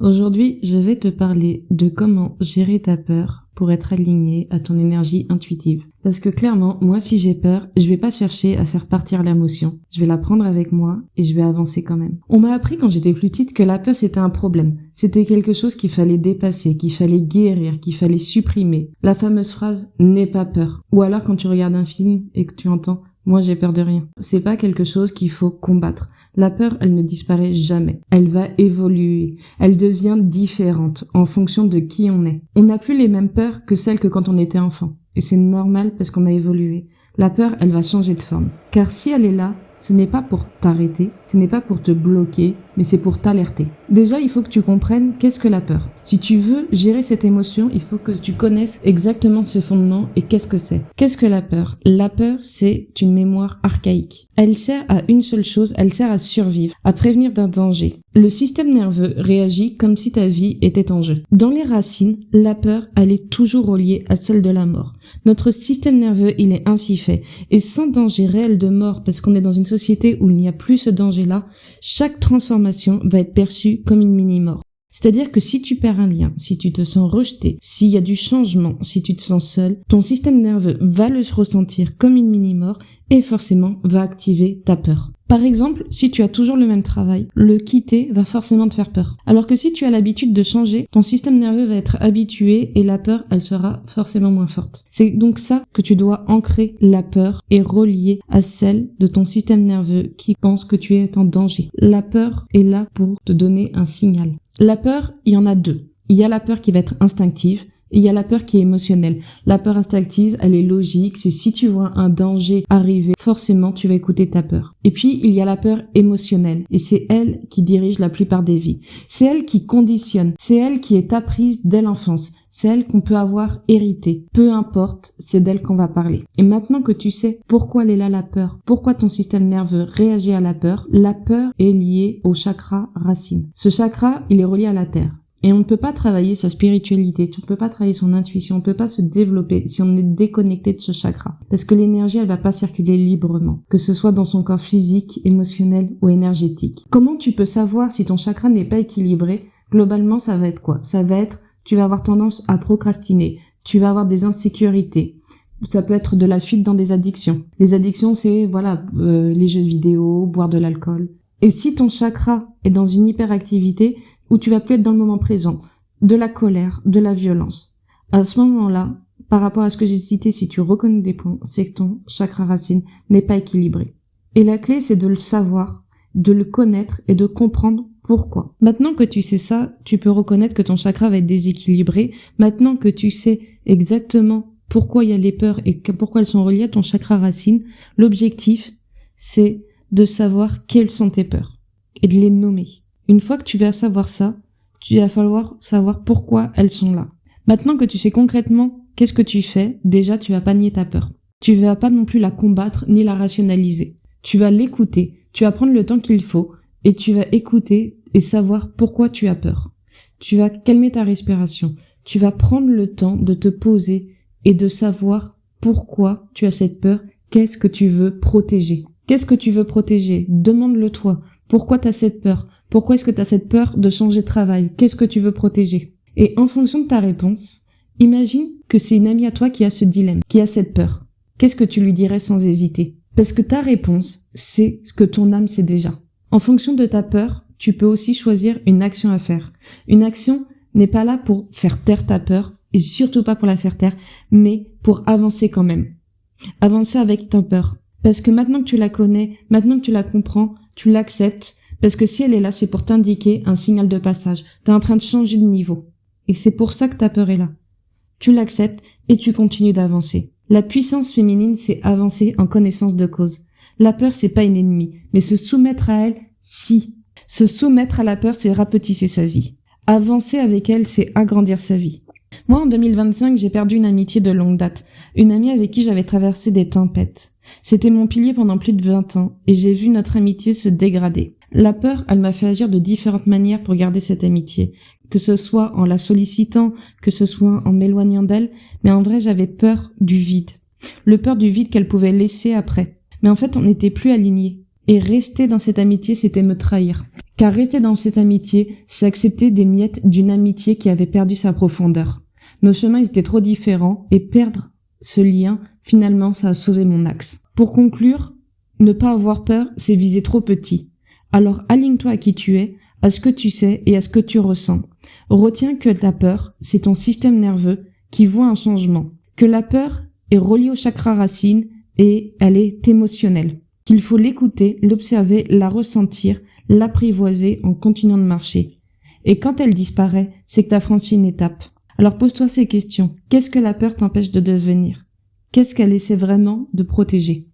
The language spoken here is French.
Aujourd'hui, je vais te parler de comment gérer ta peur pour être aligné à ton énergie intuitive. Parce que clairement, moi si j'ai peur, je vais pas chercher à faire partir l'émotion. Je vais la prendre avec moi et je vais avancer quand même. On m'a appris quand j'étais plus petite que la peur c'était un problème. C'était quelque chose qu'il fallait dépasser, qu'il fallait guérir, qu'il fallait supprimer. La fameuse phrase « n'aie pas peur ». Ou alors quand tu regardes un film et que tu entends « moi j'ai peur de rien ». C'est pas quelque chose qu'il faut combattre. La peur, elle ne disparaît jamais. Elle va évoluer. Elle devient différente en fonction de qui on est. On n'a plus les mêmes peurs que celles que quand on était enfant. Et c'est normal parce qu'on a évolué. La peur, elle va changer de forme. Car si elle est là, ce n'est pas pour t'arrêter, ce n'est pas pour te bloquer, mais c'est pour t'alerter. Déjà, il faut que tu comprennes qu'est-ce que la peur. Si tu veux gérer cette émotion, il faut que tu connaisses exactement ses fondements et qu'est-ce que c'est. Qu'est-ce que la peur? La peur, c'est une mémoire archaïque. Elle sert à une seule chose, elle sert à survivre, à prévenir d'un danger. Le système nerveux réagit comme si ta vie était en jeu. Dans les racines, la peur, elle est toujours reliée à celle de la mort. Notre système nerveux, il est ainsi fait. Et sans danger réel de mort, parce qu'on est dans une société où il n'y a plus ce danger-là, chaque transformation va être perçue comme une mini-mort. C'est-à-dire que si tu perds un lien, si tu te sens rejeté, s'il y a du changement, si tu te sens seul, ton système nerveux va le ressentir comme une mini-mort et forcément va activer ta peur. Par exemple, si tu as toujours le même travail, le quitter va forcément te faire peur. Alors que si tu as l'habitude de changer, ton système nerveux va être habitué et la peur, elle sera forcément moins forte. C'est donc ça que tu dois ancrer la peur et relier à celle de ton système nerveux qui pense que tu es en danger. La peur est là pour te donner un signal. La peur, il y en a deux. Il y a la peur qui va être instinctive. Et il y a la peur qui est émotionnelle. La peur instinctive, elle est logique. C'est si tu vois un danger arriver, forcément, tu vas écouter ta peur. Et puis, il y a la peur émotionnelle. Et c'est elle qui dirige la plupart des vies. C'est elle qui conditionne. C'est elle qui est apprise dès l'enfance. C'est elle qu'on peut avoir héritée. Peu importe, c'est d'elle qu'on va parler. Et maintenant que tu sais pourquoi elle est là la peur, pourquoi ton système nerveux réagit à la peur est liée au chakra racine. Ce chakra, il est relié à la terre. Et on ne peut pas travailler sa spiritualité, on ne peut pas travailler son intuition, on ne peut pas se développer si on est déconnecté de ce chakra. Parce que l'énergie, elle va pas circuler librement, que ce soit dans son corps physique, émotionnel ou énergétique. Comment tu peux savoir si ton chakra n'est pas équilibré? Globalement, ça va être quoi? Ça va être, tu vas avoir tendance à procrastiner, tu vas avoir des insécurités. Ça peut être de la fuite dans des addictions. Les addictions, c'est, les jeux vidéo, boire de l'alcool. Et si ton chakra est dans une hyperactivité, où tu vas plus être dans le moment présent, de la colère, de la violence. À ce moment-là, par rapport à ce que j'ai cité, si tu reconnais des points, c'est que ton chakra racine n'est pas équilibré. Et la clé, c'est de le savoir, de le connaître et de comprendre pourquoi. Maintenant que tu sais ça, tu peux reconnaître que ton chakra va être déséquilibré. Maintenant que tu sais exactement pourquoi il y a les peurs et pourquoi elles sont reliées à ton chakra racine, l'objectif, c'est de savoir quelles sont tes peurs et de les nommer. Une fois que tu vas savoir ça, tu vas falloir savoir pourquoi elles sont là. Maintenant que tu sais concrètement qu'est-ce que tu fais, déjà tu vas pas nier ta peur. Tu vas pas non plus la combattre ni la rationaliser. Tu vas l'écouter, tu vas prendre le temps qu'il faut et tu vas écouter et savoir pourquoi tu as peur. Tu vas calmer ta respiration. Tu vas prendre le temps de te poser et de savoir pourquoi tu as cette peur, qu'est-ce que tu veux protéger. Qu'est-ce que tu veux protéger? Demande-le toi. Pourquoi tu as cette peur? Pourquoi est-ce que tu as cette peur de changer de travail? Qu'est-ce que tu veux protéger? Et en fonction de ta réponse, imagine que c'est une amie à toi qui a ce dilemme, qui a cette peur. Qu'est-ce que tu lui dirais sans hésiter? Parce que ta réponse, c'est ce que ton âme sait déjà. En fonction de ta peur, tu peux aussi choisir une action à faire. Une action n'est pas là pour faire taire ta peur, et surtout pas pour la faire taire, mais pour avancer quand même. Avancer avec ta peur. Parce que maintenant que tu la connais, maintenant que tu la comprends, tu l'acceptes. Parce que si elle est là, c'est pour t'indiquer un signal de passage. T'es en train de changer de niveau. Et c'est pour ça que ta peur est là. Tu l'acceptes et tu continues d'avancer. La puissance féminine, c'est avancer en connaissance de cause. La peur, c'est pas une ennemie. Mais se soumettre à elle, si. Se soumettre à la peur, c'est rapetisser sa vie. Avancer avec elle, c'est agrandir sa vie. Moi, en 2025, j'ai perdu une amitié de longue date. Une amie avec qui j'avais traversé des tempêtes. C'était mon pilier pendant plus de 20 ans et j'ai vu notre amitié se dégrader. La peur, elle m'a fait agir de différentes manières pour garder cette amitié. Que ce soit en la sollicitant, que ce soit en m'éloignant d'elle, mais en vrai, j'avais peur du vide. Le peur du vide qu'elle pouvait laisser après. Mais en fait, on n'était plus alignés. Et rester dans cette amitié, c'était me trahir. Car rester dans cette amitié, c'est accepter des miettes d'une amitié qui avait perdu sa profondeur. Nos chemins étaient trop différents et perdre ce lien, finalement, ça a sauvé mon axe. Pour conclure, ne pas avoir peur, c'est viser trop petit. Alors aligne-toi à qui tu es, à ce que tu sais et à ce que tu ressens. Retiens que ta peur, c'est ton système nerveux qui voit un changement. Que la peur est reliée au chakra racine et elle est émotionnelle. Qu'il faut l'écouter, l'observer, la ressentir, l'apprivoiser en continuant de marcher. Et quand elle disparaît, c'est que tu as franchi une étape. Alors pose-toi ces questions. Qu'est-ce que la peur t'empêche de devenir? Qu'est-ce qu'elle essaie vraiment de protéger?